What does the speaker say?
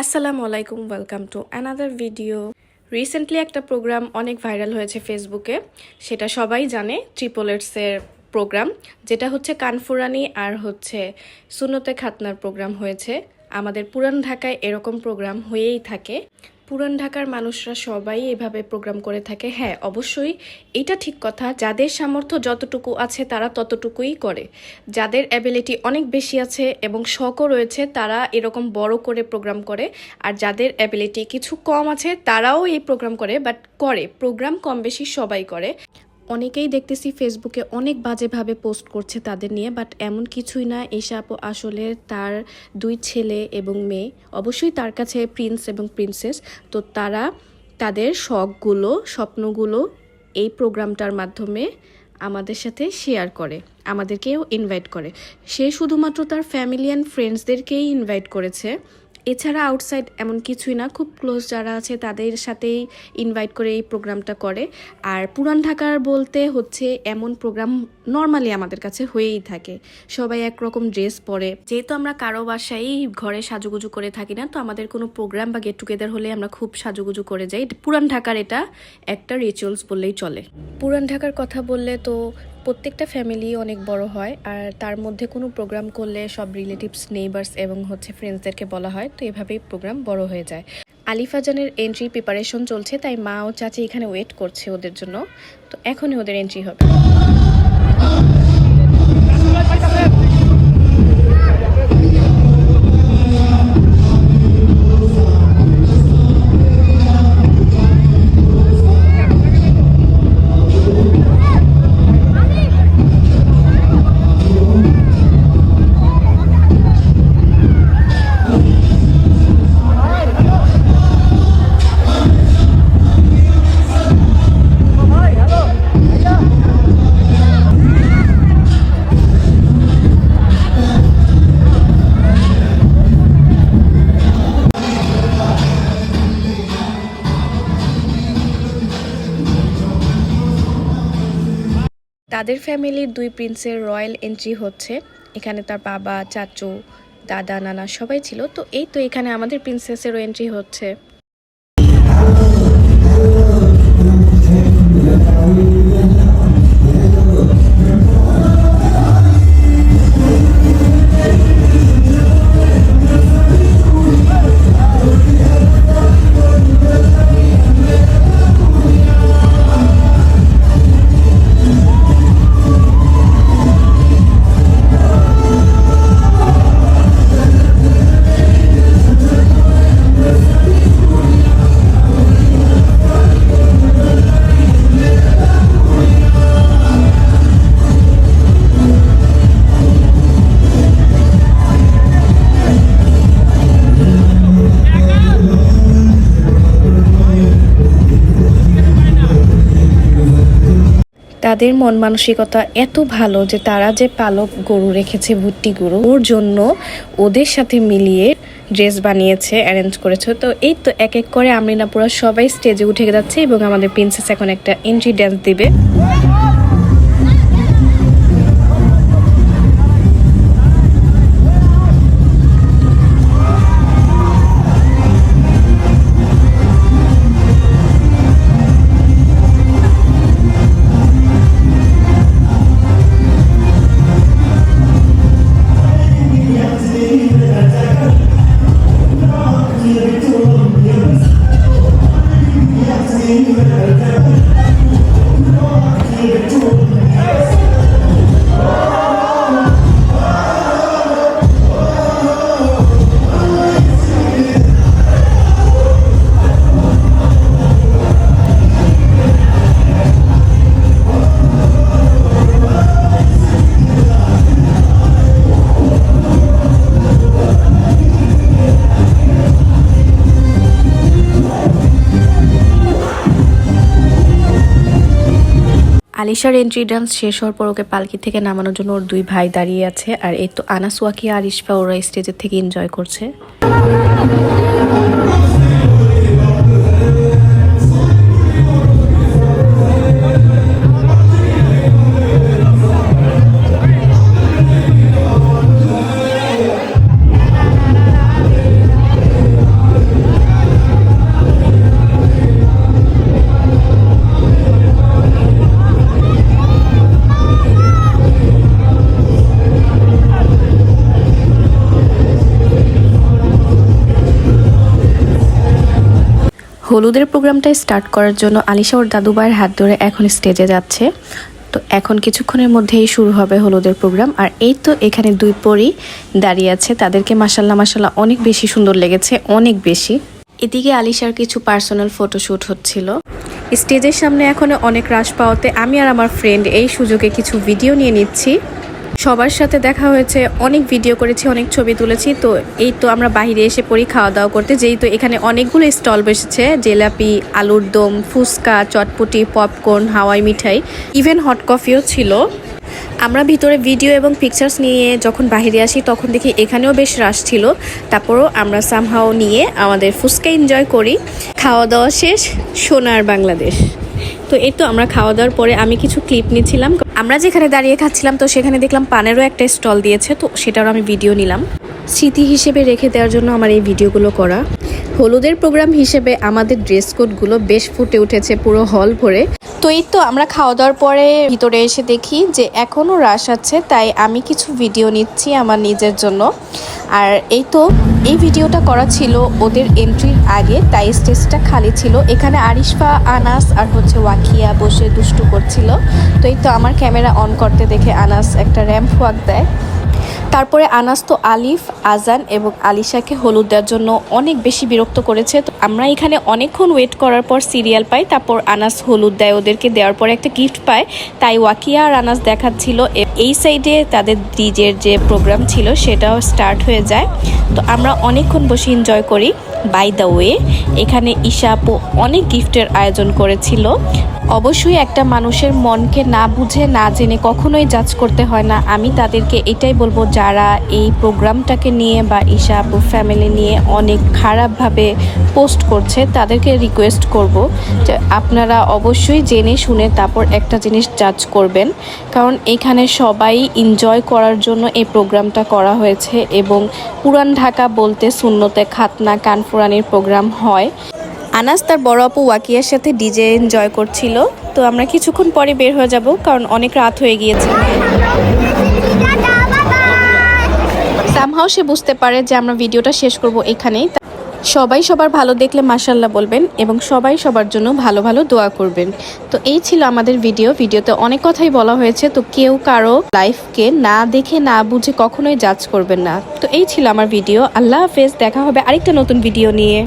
আসসালামু আলাইকুম, welcome to another video. Recently একটা প্রোগ্রাম অনেক ভাইরাল হয়েছে ফেসবুকে, সেটা সবাই জানে, ট্রিপল এর প্রোগ্রাম, যেটা হচ্ছে কানফুরানি আর হচ্ছে সুন্নতে খাতনার প্রোগ্রাম হয়েছে। আমাদের পুরান ঢাকায় এরকম প্রোগ্রাম হয়েই থাকে। পুরান ঢাকার মানুষরা সবাই এভাবে প্রোগ্রাম করে থাকে। হ্যাঁ, অবশ্যই এটা ঠিক কথা, যাদের সামর্থ্য যতটুকু আছে তারা ততটুকুই করে। যাদের অ্যাবিলিটি অনেক বেশি আছে এবং শখও রয়েছে তারা এরকম বড় করে প্রোগ্রাম করে, আর যাদের অ্যাবিলিটি কিছু কম আছে তারাও এই প্রোগ্রাম করে, বাট করে প্রোগ্রাম কম বেশি সবাই করে। অনেকেই দেখতেছি ফেসবুকে অনেক বাজেভাবে পোস্ট করছে তাদের নিয়ে, বাট এমন কিছুই না। এসব আসলে তার দুই ছেলে এবং মেয়ে, অবশ্যই তার কাছে প্রিন্স এবং প্রিন্সেস, তো তারা তাদের শখগুলো স্বপ্নগুলো এই প্রোগ্রামটার মাধ্যমে আমাদের সাথে শেয়ার করে, আমাদেরকেও ইনভাইট করে। সে শুধুমাত্র তার ফ্যামিলি অ্যান্ড ফ্রেন্ডসদেরকেই ইনভাইট করেছে, এছাড়া আউটসাইড এমন কিছুই না। খুব ক্লোজ যারা আছে তাদের সাথেই ইনভাইট করে এই প্রোগ্রামটা করে। আর পুরান ঢাকার বলতে হচ্ছে এমন প্রোগ্রাম নর্মালি আমাদের কাছে হয়েই থাকে। সবাই একরকম ড্রেস পরে, যেহেতু আমরা কারো বাসায় ঘরে সাজুগুজু করে থাকি না, তো আমাদের কোনো প্রোগ্রাম বা গেট টুগেদার হলে আমরা খুব সাজুগুজু করে যাই। পুরান ঢাকার এটা একটা রিচুয়ালস বললেই চলে। পুরান ঢাকার কথা বললে তো প্রত্যেকটা ফ্যামিলি অনেক বড় হয়, আর তার মধ্যে কোনো প্রোগ্রাম করলে সব রিলেটিভস, নেইবার্স এবং হচ্ছে ফ্রেন্ডসদেরকে বলা হয়, তো এভাবেই প্রোগ্রাম বড় হয়ে যায়। আলিফা জানের এন্ট্রি প্রিপারেশন চলছে, তাই মা ও চাচি এখানে ওয়েট করছে ওদের জন্য, তো এখনই ওদের এন্ট্রি হবে। তাদের ফ্যামিলির দুই প্রিন্সের রয়্যাল এন্ট্রি হচ্ছে। এখানে তার বাবা, চাচু, দাদা, নানা সবাই ছিল, তো এই তো এখানে আমাদের প্রিন্সেসেরও এন্ট্রি হচ্ছে। তাদের মন মানসিকতা এত ভালো যে তারা যে পালক গরু রেখেছে, ভুট্টি গরু, ওর জন্য ওদের সাথে মিলিয়ে ড্রেস বানিয়েছে, অ্যারেঞ্জ করেছে। তো এই তো এক এক করে আমরিনাপুরা সবাই স্টেজে উঠে যাচ্ছে এবং আমাদের প্রিন্সেস এখন একটা এন্ট্রি ড্যান্স দিবে। আলিশার এন্ট্রি ডান্স শেষ হওয়ার পর ওকে পালকি থেকে নামানোর জন্য ওর দুই ভাই দাঁড়িয়ে আছে, আর এই তো আনাস, ওয়াকিয়া আর ইশফা ওরা স্টেজের থেকে এনজয় করছে। হলুদের প্রোগ্রামটা স্টার্ট করার জন্য আলিশা ওর দাদু ভাইয়ের হাত ধরে এখন স্টেজে যাচ্ছে। তো এখন কিছুক্ষণের মধ্যেই শুরু হবে হলুদের প্রোগ্রাম। আর এই তো এখানে দুই পরী দাঁড়িয়ে আছে, তাদেরকে মাশাল্লাহ মাশাল্লাহ অনেক বেশি সুন্দর লেগেছে, অনেক বেশি। এদিকে আলিশার কিছু পার্সোনাল ফটোশ্যুট হচ্ছিল। স্টেজের সামনে এখন অনেক রাশ পাওয়াতে আমি আর আমার ফ্রেন্ড এই সুযোগে কিছু ভিডিও নিয়ে নিচ্ছি। সবার সাথে দেখা হয়েছে, অনেক ভিডিও করেছি, অনেক ছবি তুলেছি। তো এই তো আমরা বাইরে এসে পড়ি খাওয়া দাওয়া করতে। যেই তো এখানে অনেকগুলো স্টল বসেছে, জিলাপি, আলুর দম, ফুচকা, চটপটি, পপকর্ন, হাওয়াই মিঠাই, ইভেন হট কফিও ছিল। আমরা ভিতরে ভিডিও এবং পিকচার্স নিয়ে যখন বাইরে আসি তখন দেখি এখানেও বেশ রাশ ছিল। তারপরও আমরা সামহাও নিয়ে আমাদের ফুচকা এনজয় করি। খাওয়া দাওয়া শেষ, সোনার বাংলাদেশ। তো এই তো আমরা খাওয়া দাওয়ার পরে আমি কিছু ক্লিপ নিচ্ছিলাম। আমরা যেখানে দাঁড়িয়ে খাচ্ছিলাম তো সেখানে দেখলাম পানেরও একটা স্টল দিয়েছে, তো সেটারও আমি ভিডিও নিলাম। স্মৃতি হিসেবে রেখে দেওয়ার জন্য আমার এই ভিডিওগুলো করা। হলুদের প্রোগ্রাম হিসেবে আমাদের ড্রেস কোডগুলো বেশ ফুটে উঠেছে পুরো হল ভরে। তো এই তো আমরা খাওয়া দাওয়ার পরে ভিতরে এসে দেখি যে এখনও রাশ আছে, তাই আমি কিছু ভিডিও নিচ্ছি আমার নিজের জন্য। আর এই তো এই ভিডিওটা করা ছিল ওদের এন্ট্রির আগে, তাই স্টেজটা খালি ছিল। এখানে আরিশফা, আনাস আর ওয়াকিয়া বসে দুষ্টু করছিল। তো এই তো আমার ক্যামেরা অন করতে দেখে আনাস একটা র্যাম্প ওয়াক দেয়। তারপরে আনাস তো আলিফ, আজান এবং আলিশাকে হলুদ দেওয়ার জন্য অনেক বেশি বিরক্ত করেছে। তো আমরা এখানে অনেকক্ষণ ওয়েট করার পর সিরিয়াল পাই, তারপর আনাস হলুদ দেয় ওদেরকে, দেওয়ার পরে একটা গিফট পায়। তাই ওয়াকিয়া আর আনাস দেখাচ্ছিল। এই সাইডে তাদের ডিজের যে প্রোগ্রাম ছিল সেটাও স্টার্ট হয়ে যায়। তো আমরা অনেকক্ষণ বসে এনজয় করি। বাই দ্য ওয়ে, এখানে ঈশা আপু অনেক গিফটের আয়োজন করেছিল। অবশ্যই একটা মানুষের মনকে না বুঝে না জেনে কখনোই জাজ করতে হয় না। আমি তাদেরকে এটাই বলবো, যারা এই প্রোগ্রামটাকে নিয়ে বা ঈশা আপুর ফ্যামিলি নিয়ে অনেক খারাপভাবে পোস্ট করছে তাদেরকে রিকোয়েস্ট করব যে আপনারা অবশ্যই জেনে শুনে তারপর একটা জিনিস জাজ করবেন। কারণ এখানে সবাই এনজয় করার জন্য এই প্রোগ্রামটা করা হয়েছে এবং পুরান ঢাকা বলতে সুন্নতে খাতনা কানফুরানির প্রোগ্রাম হয়। আনাস তার বড় আপু ওয়াকিয়ার সাথে ডিজে এনজয় করছিল। তো আমরা কিছুক্ষণ পরে বের হয়ে যাব, কারণ অনেক রাত হয়ে গিয়েছে। সামহাও সে বুঝতে পারে যে আমরা ভিডিওটা শেষ করব এখানেই। সবাই সবার ভালো দেখলে মাশাল্লাহ বলবেন এবং সবাই সবার জন্য ভালো ভালো দোয়া করবেন। তো এই ছিল আমাদের ভিডিওতে অনেক কথাই বলা হয়েছে। তো কেউ কারো লাইফকে না দেখে না বুঝে কখনোই জাজ করবেন না। তো এই ছিল আমার ভিডিও। আল্লাহ হাফেজ, দেখা হবে আরেকটা নতুন ভিডিও নিয়ে।